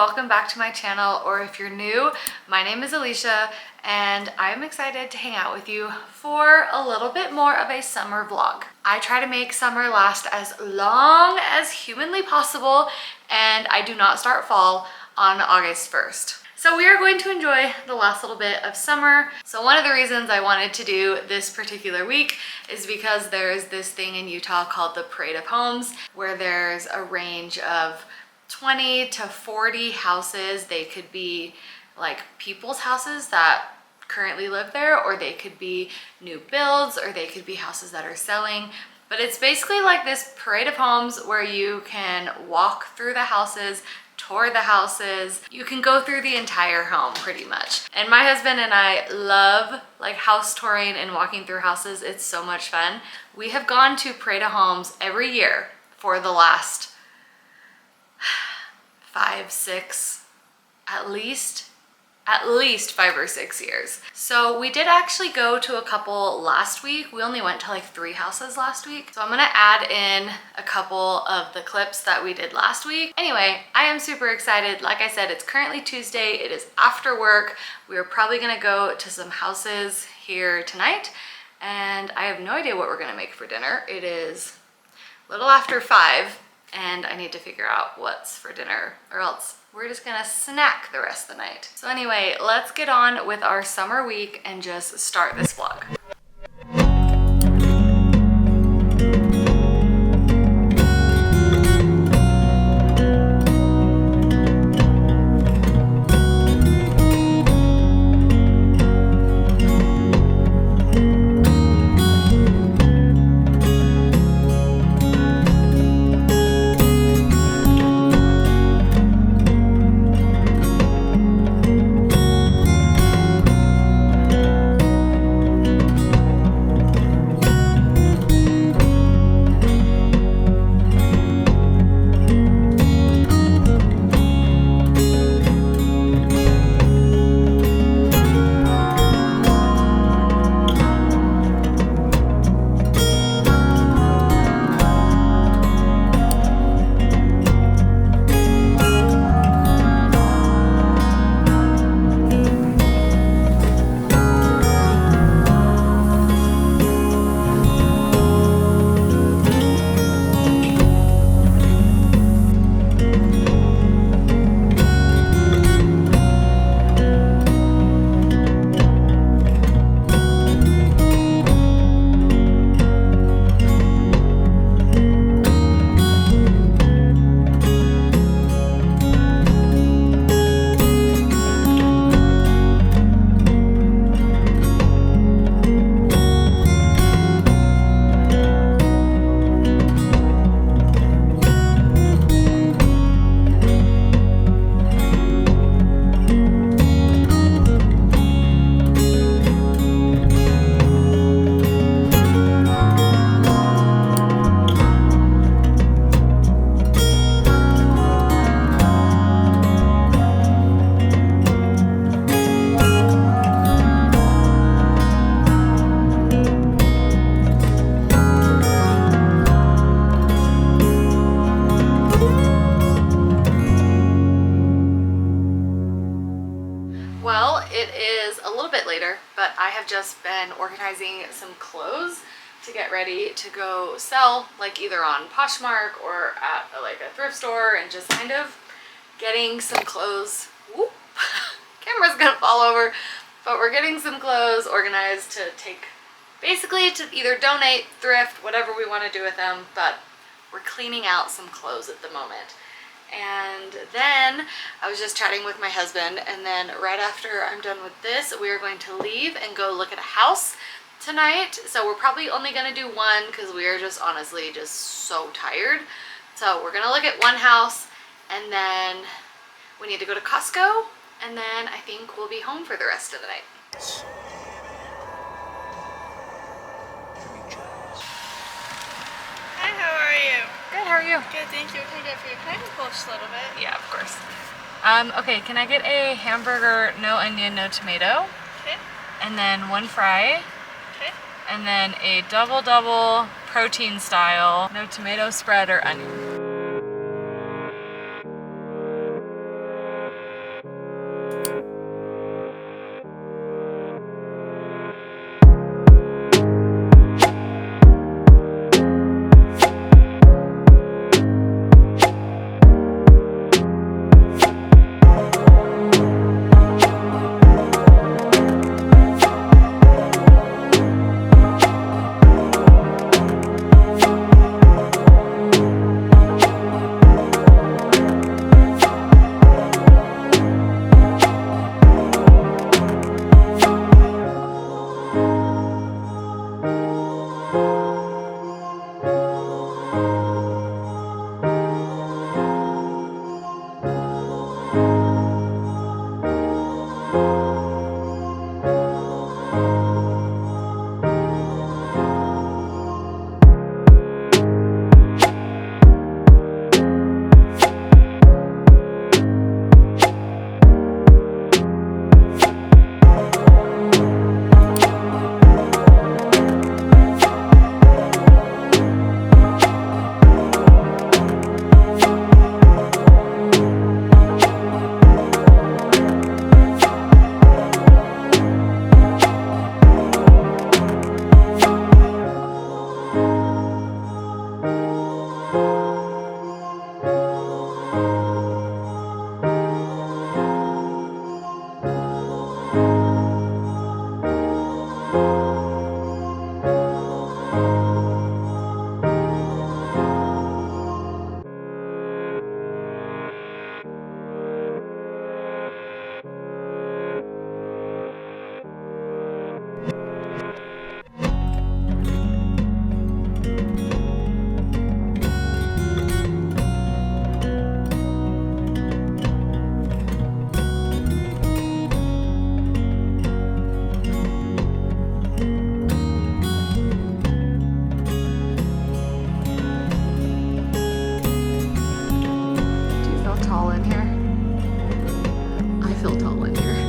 welcome back to my channel, or if you're new, my name is Alicia and I'm excited to hang out with you for a little bit more of a summer vlog. I try to make summer last as long as humanly possible, and I do not start fall on August 1st. So we are going to enjoy the last little bit of summer. So one of the reasons I wanted to do this particular week is because there's this thing in Utah called the Parade of Homes, where there's a range of 20 to 40 houses. They could be like people's houses that currently live there, or they could be new builds, or they could be houses that are selling. But it's basically like this parade of homes where you can walk through the houses, tour the houses. You can go through the entire home pretty much. And my husband and I love like house touring and walking through houses. It's so much fun. We have gone to Parade of Homes every year for the last 5, 6, at least 5 or 6 years. So we did actually go to a couple last week. We only went to like 3 houses last week. So I'm gonna add in a couple of the clips that we did last week. Anyway, I am super excited. Like I said, it's currently Tuesday. It is after work. We are probably gonna go to some houses here tonight, and I have no idea what we're gonna make for dinner. It is a little after 5 and I need to figure out what's for dinner, or else we're just gonna snack the rest of the night. So anyway, let's get on with our summer week and just start this vlog. But I have just been organizing some clothes to get ready to go sell, like either on Poshmark or at like a thrift store, and just kind of getting some clothes. Whoop. Camera's gonna fall over, but we're getting some clothes organized to take, basically to either donate, thrift, whatever we want to do with them, but we're cleaning out some clothes at the moment. And then I was just chatting with my husband, and then right after I'm done with this, we are going to leave and go look at a house tonight. So we're probably only going to do one because we are just honestly just so tired. So we're going to look at one house, and then we need to go to Costco, and then I think we'll be home for the rest of the night. Hi, how are you? Good, how are you? Good, thank you. What can I get for you? Can I have a pull just a little bit? Yeah, of course. Okay, can I get a hamburger, no onion, no tomato? Okay. And then 1 fry. Okay. And then a double protein style, no tomato spread or onion. tall in here? I feel tall in here.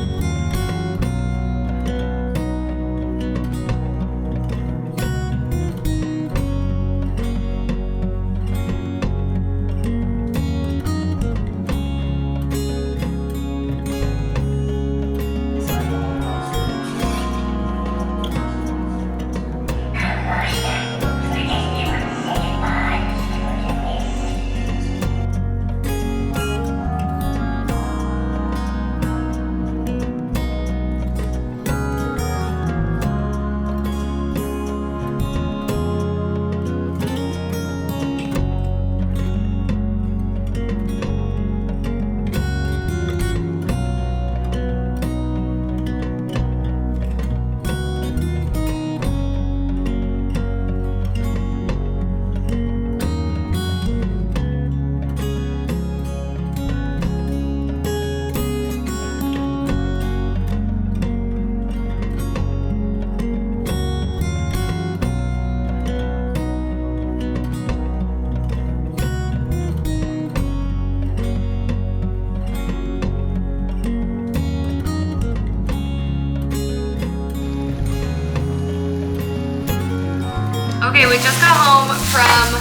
Okay, we just got home from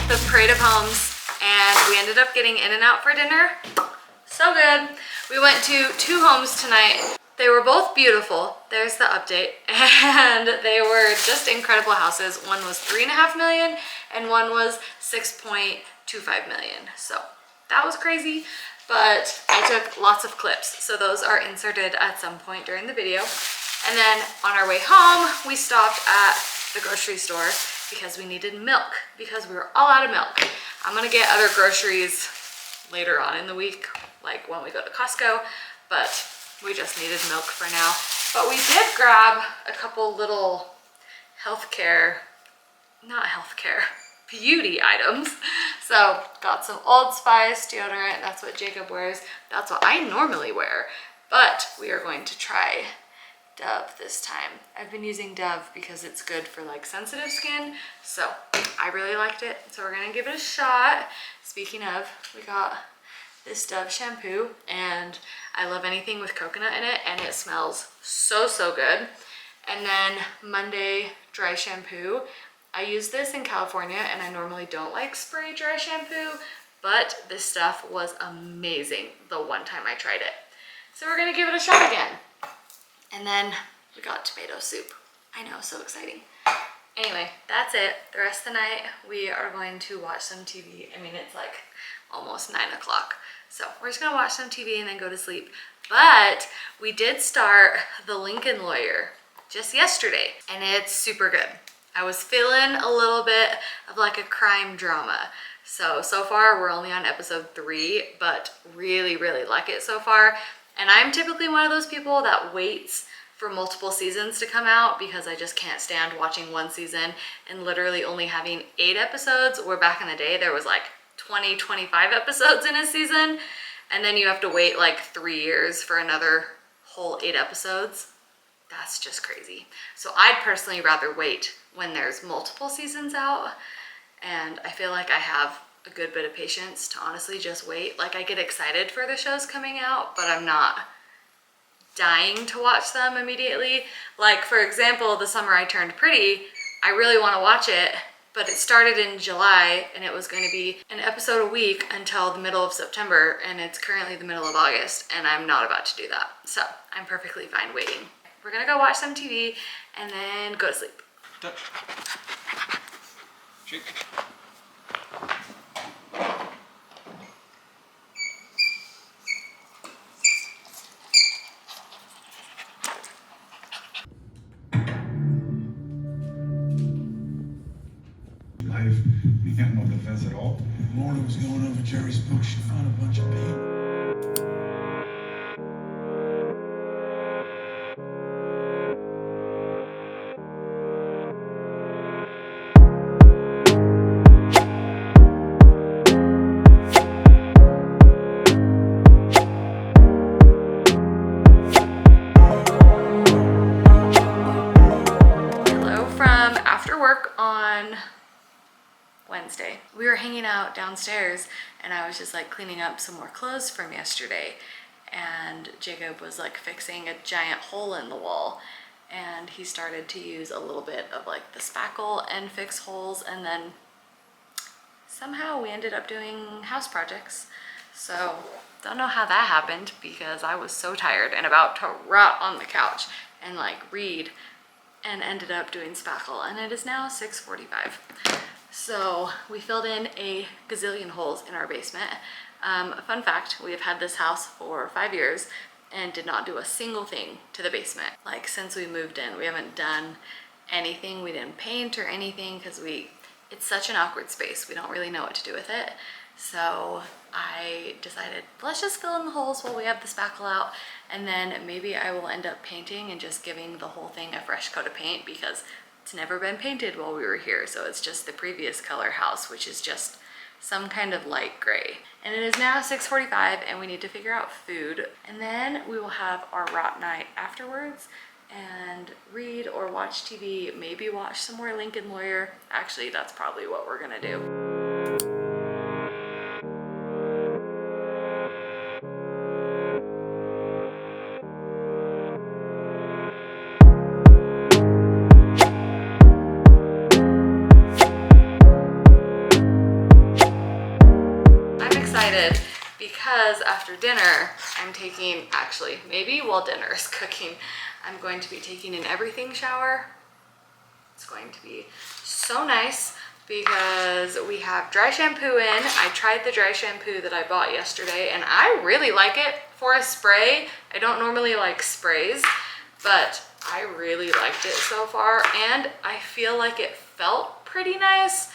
the Parade of Homes and we ended up getting In-N-Out for dinner. So good. We went to 2 homes tonight. They were both beautiful. There's the update. And they were just incredible houses. One was 3.5 million and one was 6.25 million. So that was crazy, but I took lots of clips. So those are inserted at some point during the video. And then on our way home, we stopped at the grocery store because we needed milk because we were all out of milk. I'm gonna get other groceries later on in the week, like when we go to Costco, but we just needed milk for now. But we did grab a couple little beauty items. So got some Old Spice deodorant. That's what Jacob wears. That's what I normally wear, but we are going to try Dove this time. I've been using Dove because it's good for like sensitive skin, so I really liked it, so we're gonna give it a shot. Speaking of, we got this Dove shampoo and I love anything with coconut in it and it smells so good. And then Monday dry shampoo. I use this in California and I normally don't like spray dry shampoo, but this stuff was amazing the one time I tried it. So we're gonna give it a shot again. And then we got tomato soup. I know, so exciting. Anyway, that's it. The rest of the night, we are going to watch some TV. I mean, it's like almost 9 o'clock. So we're just gonna watch some TV and then go to sleep. But we did start The Lincoln Lawyer just yesterday, and it's super good. I was feeling a little bit of like a crime drama. So far we're only on episode 3, but really like it so far. And I'm typically one of those people that waits for multiple seasons to come out because I just can't stand watching one season and literally only having 8 episodes, where back in the day there was like 20-25 episodes in a season, and then you have to wait like 3 years for another whole 8 episodes. That's just crazy. So I'd personally rather wait when there's multiple seasons out, and I feel like I have a good bit of patience to honestly just wait. Like, I get excited for the shows coming out, but I'm not dying to watch them immediately. Like, for example, The Summer I Turned Pretty, I really want to watch it, but it started in July and it was going to be an episode a week until the middle of September, and it's currently the middle of August and I'm not about to do that. So I'm perfectly fine waiting. We're gonna go watch some TV and then go to sleep. Dutch. Shake. Life, you got no defense at all. Lorna was going over Jerry's book. She found a bunch of paper. we were hanging out downstairs and I was just like cleaning up some more clothes from yesterday, and Jacob was like fixing a giant hole in the wall, and he started to use a little bit of like the spackle and fix holes, and then somehow we ended up doing house projects. So don't know how that happened because I was so tired and about to rot on the couch and like read, and ended up doing spackle, and it is now 6:45. So we filled in a gazillion holes in our basement. Fun fact, we have had this house for 5 years and did not do a single thing to the basement. Like since we moved in, we haven't done anything. We didn't paint or anything because it's such an awkward space. We don't really know what to do with it. So I decided, let's just fill in the holes while we have the spackle out, and then maybe I will end up painting and just giving the whole thing a fresh coat of paint because it's never been painted while we were here. So it's just the previous color house, which is just some kind of light gray. And it is now 6:45 and we need to figure out food. And then we will have our rot night afterwards and read or watch TV, maybe watch some more Lincoln Lawyer. Actually, that's probably what we're gonna do. Because after dinner, I'm taking, actually, maybe while dinner is cooking, I'm going to be taking an everything shower. It's going to be so nice because we have dry shampoo in. I tried the dry shampoo that I bought yesterday and I really like it for a spray. I don't normally like sprays, but I really liked it so far, and I feel like it felt pretty nice,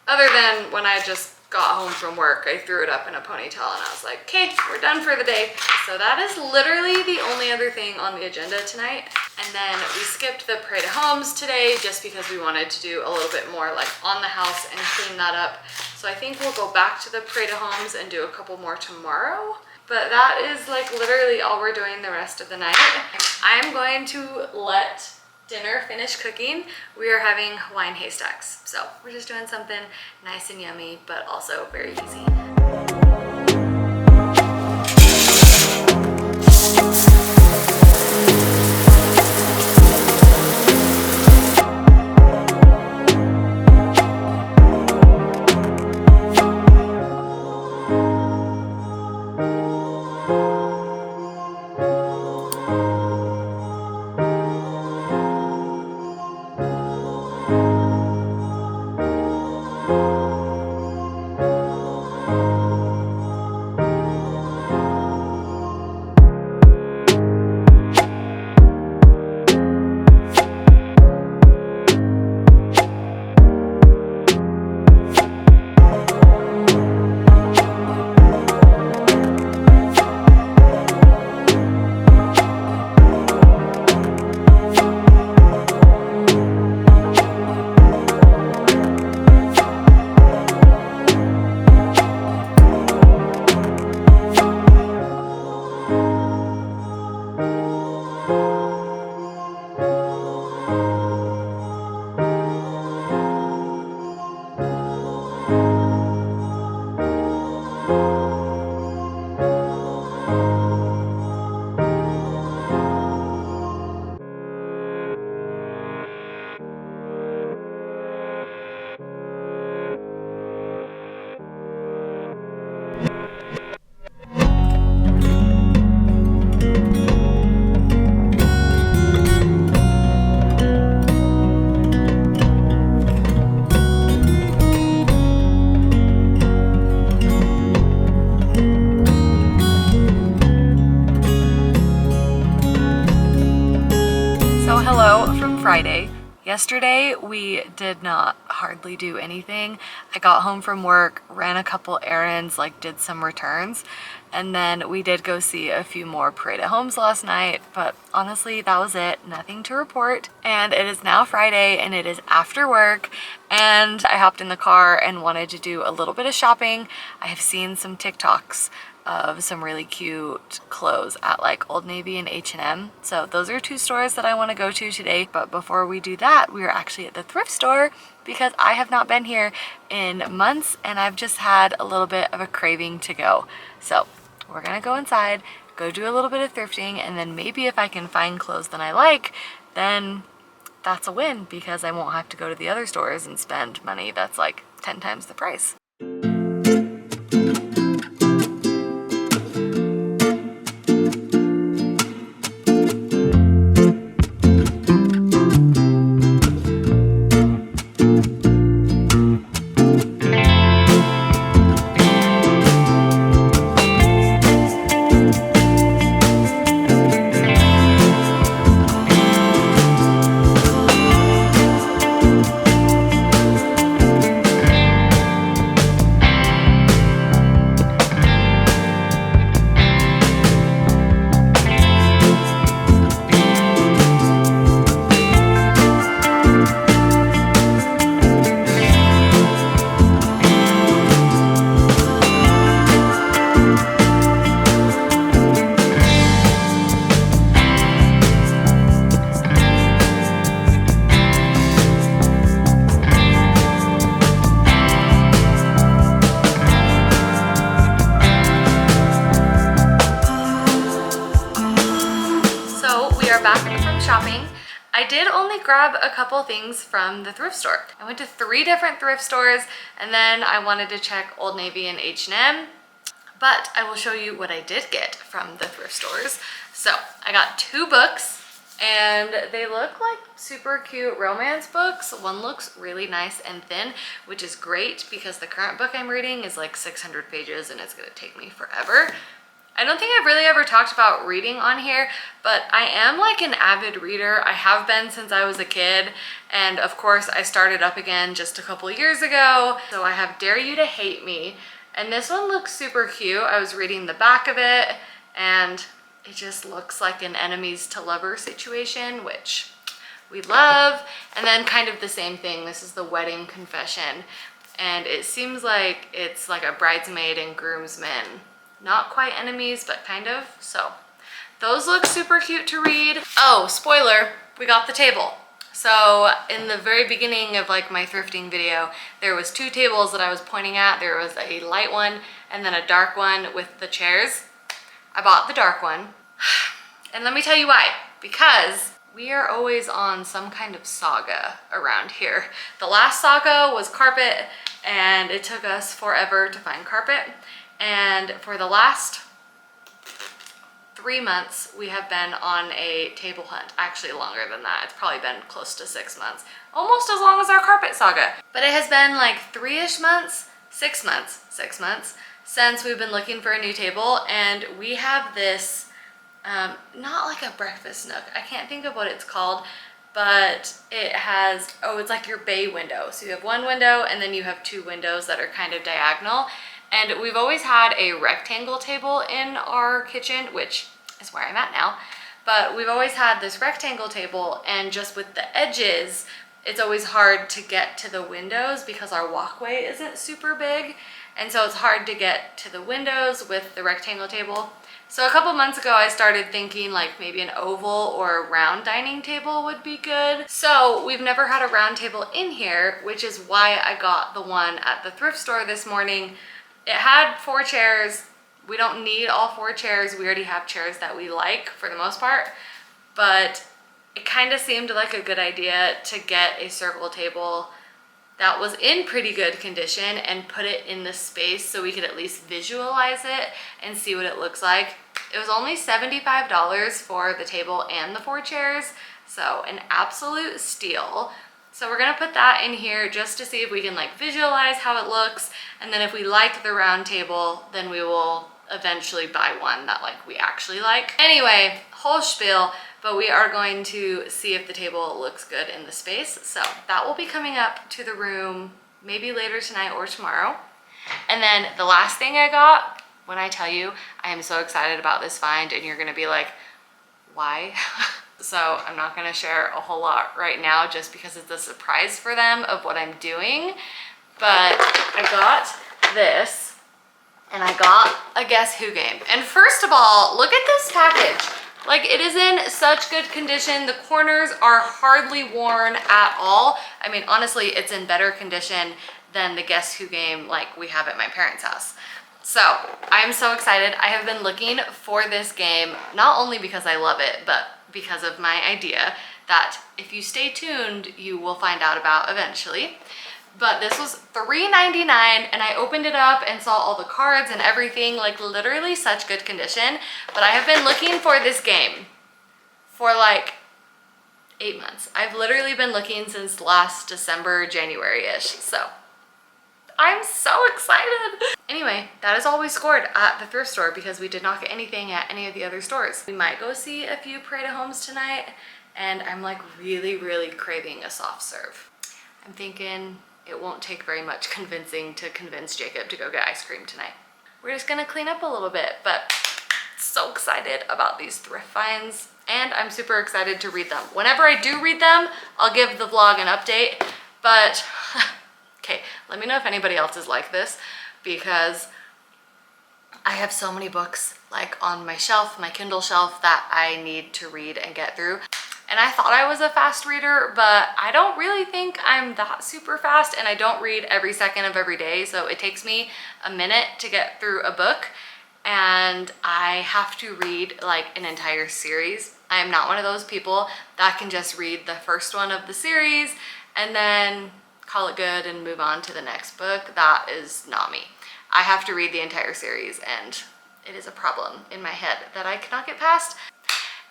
other than when I just got home from work. I threw it up in a ponytail and I was like, okay, we're done for the day. So that is literally the only other thing on the agenda tonight. And then we skipped the parade of homes today just because we wanted to do a little bit more like on the house and clean that up. So I think we'll go back to the parade of homes and do a couple more tomorrow. But that is like literally all we're doing the rest of the night. I'm going to let dinner finish cooking. We are having Hawaiian haystacks. So we're just doing something nice and yummy, but also very easy. Friday. Yesterday we did not hardly do anything. I got home from work, ran a couple errands, like did some returns, and then we did go see a few more parade of homes last night, but honestly that was it. Nothing to report. And it is now Friday and it is after work, and I hopped in the car and wanted to do a little bit of shopping. I have seen some TikToks of some really cute clothes at like Old Navy and H&M. So those are two stores that I want to go to today. But before we do that, we are actually at the thrift store because I have not been here in months and I've just had a little bit of a craving to go. So we're gonna go inside, go do a little bit of thrifting, and then maybe if I can find clothes that I like, then that's a win because I won't have to go to the other stores and spend money that's like 10 times the price. Shopping. I did only grab a couple things from the thrift store. I went to 3 different thrift stores and then I wanted to check Old Navy and H&M, but I will show you what I did get from the thrift stores. So I got 2 books and they look like super cute romance books. One looks really nice and thin, which is great because the current book I'm reading is like 600 pages and it's gonna take me forever. I don't think I've really ever talked about reading on here, but I am like an avid reader. I have been since I was a kid, and of course I started up again just a couple years ago. So I have Dare You to Hate Me, and this one looks super cute. I was reading the back of it, and it just looks like an enemies to lovers situation, which we love. And then kind of the same thing, this is the Wedding Confession, and it seems like it's like a bridesmaid and groomsmen. Not quite enemies, but kind of. So those look super cute to read. Oh, spoiler, we got the table. So in the very beginning of like my thrifting video, there was 2 tables that I was pointing at. There was a light one and then a dark one with the chairs. I bought the dark one. And let me tell you why. Because we are always on some kind of saga around here. The last saga was carpet, and it took us forever to find carpet. And for the last 3 months, we have been on a table hunt. Actually longer than that. It's probably been close to 6 months. Almost as long as our carpet saga. But it has been like 3-ish months, 6 months since we've been looking for a new table. And we have this, not like a breakfast nook. I can't think of what it's called, but it has, oh, it's like your bay window. So you have 1 window and then you have 2 windows that are kind of diagonal. And we've always had a rectangle table in our kitchen, which is where I'm at now. But we've always had this rectangle table, and just with the edges, it's always hard to get to the windows because our walkway isn't super big. And so it's hard to get to the windows with the rectangle table. So a couple months ago, I started thinking like maybe an oval or a round dining table would be good. So we've never had a round table in here, which is why I got the one at the thrift store this morning. It had 4 chairs. We don't need all 4 chairs. We already have chairs that we like for the most part, but it kind of seemed like a good idea to get a circle table that was in pretty good condition and put it in the space so we could at least visualize it and see what it looks like. It was only $75 for the table and the 4 chairs, so an absolute steal. So we're gonna put that in here just to see if we can like visualize how it looks. And then if we like the round table, then we will eventually buy one that like we actually like. Anyway, whole spiel, but we are going to see if the table looks good in the space. So that will be coming up to the room maybe later tonight or tomorrow. And then the last thing I got, when I tell you, I am so excited about this find and you're gonna be like, why? So I'm not gonna share a whole lot right now just because it's a surprise for them of what I'm doing. But I got this, and I got a Guess Who game. And first of all, look at this package. Like, it is in such good condition. The corners are hardly worn at all. I mean, honestly, it's in better condition than the Guess Who game like we have at my parents' house. So I'm so excited. I have been looking for this game, not only because I love it, but because of my idea that if you stay tuned, you will find out about eventually. But this was $3.99 and I opened it up and saw all the cards and everything, like literally such good condition. But I have been looking for this game for like 8 months. I've literally been looking since last December, January-ish. So I'm so excited. Anyway, that is all we scored at the thrift store because we did not get anything at any of the other stores. We might go see a few Parade of Homes tonight, and I'm like really, really craving a soft serve. I'm thinking it won't take very much convincing to convince Jacob to go get ice cream tonight. We're just gonna clean up a little bit, but so excited about these thrift finds, and I'm super excited to read them. Whenever I do read them, I'll give the vlog an update, but okay, let me know if anybody else is like this, because I have so many books like on my shelf, my Kindle shelf, that I need to read and get through. And I thought I was a fast reader, but I don't really think I'm that super fast, and I don't read every second of every day, so it takes me a minute to get through a book, and I have to read like an entire series. I am not one of those people that can just read the first one of the series and then call it good and move on to the next book. That is not me. I have to read the entire series, and it is a problem in my head that I cannot get past.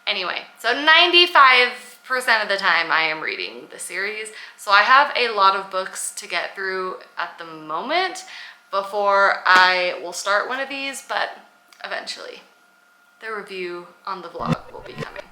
Anyway, so 95% of the time I am reading the series. So I have a lot of books to get through at the moment before I will start one of these, but eventually the review on the vlog will be coming.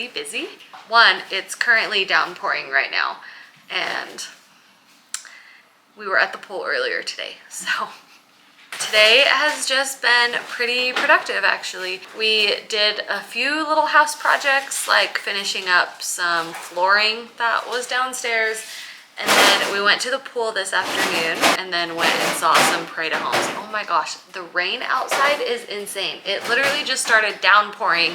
pretty busy. One, it's currently downpouring right now, and we were at the pool earlier today, so today has just been pretty productive actually. We did a few little house projects like finishing up some flooring that was downstairs, and then we went to the pool this afternoon and then went and saw some Prada homes. Oh my gosh, the rain outside is insane. It literally just started downpouring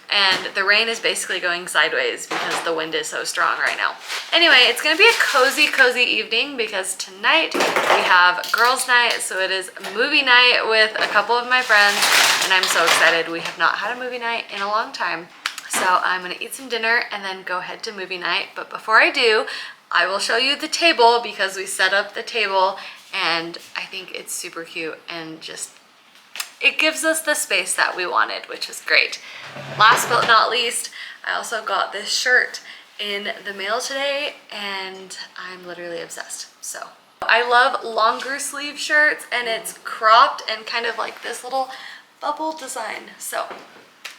and the rain is basically going sideways because the wind is so strong right now. Anyway, it's gonna be a cozy evening because tonight we have girls' night, so it is movie night with a couple of my friends, and I'm so excited. We have not had a movie night in a long time. So I'm gonna eat some dinner and then go head to movie night. But before I do, I will show you the table because we set up the table and I think it's super cute and just it gives us the space that we wanted, which is great. Last but not least, I also got this shirt in the mail today and I'm literally obsessed. So I love longer sleeve shirts and it's cropped and kind of like this little bubble design. So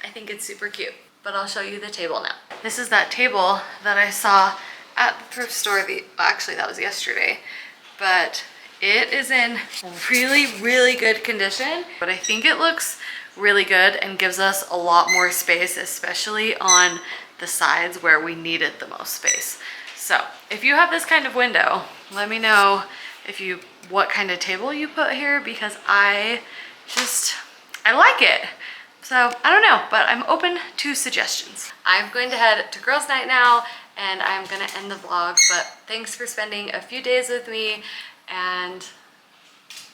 I think it's super cute, but I'll show you the table now. This is that table that I saw at the thrift store. Actually, that was yesterday, but it is in really good condition, but I think it looks really good and gives us a lot more space, especially on the sides where we needed the most space. So if you have this kind of window, let me know what kind of table you put here because I like it. So I don't know, but I'm open to suggestions. I'm going to head to girls' night now and I'm gonna end the vlog, but thanks for spending a few days with me. And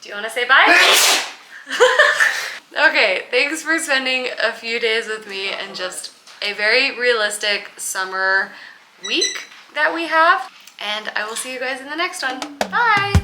do you want to say bye? Okay, thanks for spending a few days with me and just a very realistic summer week that we have. And I will see you guys in the next one. Bye!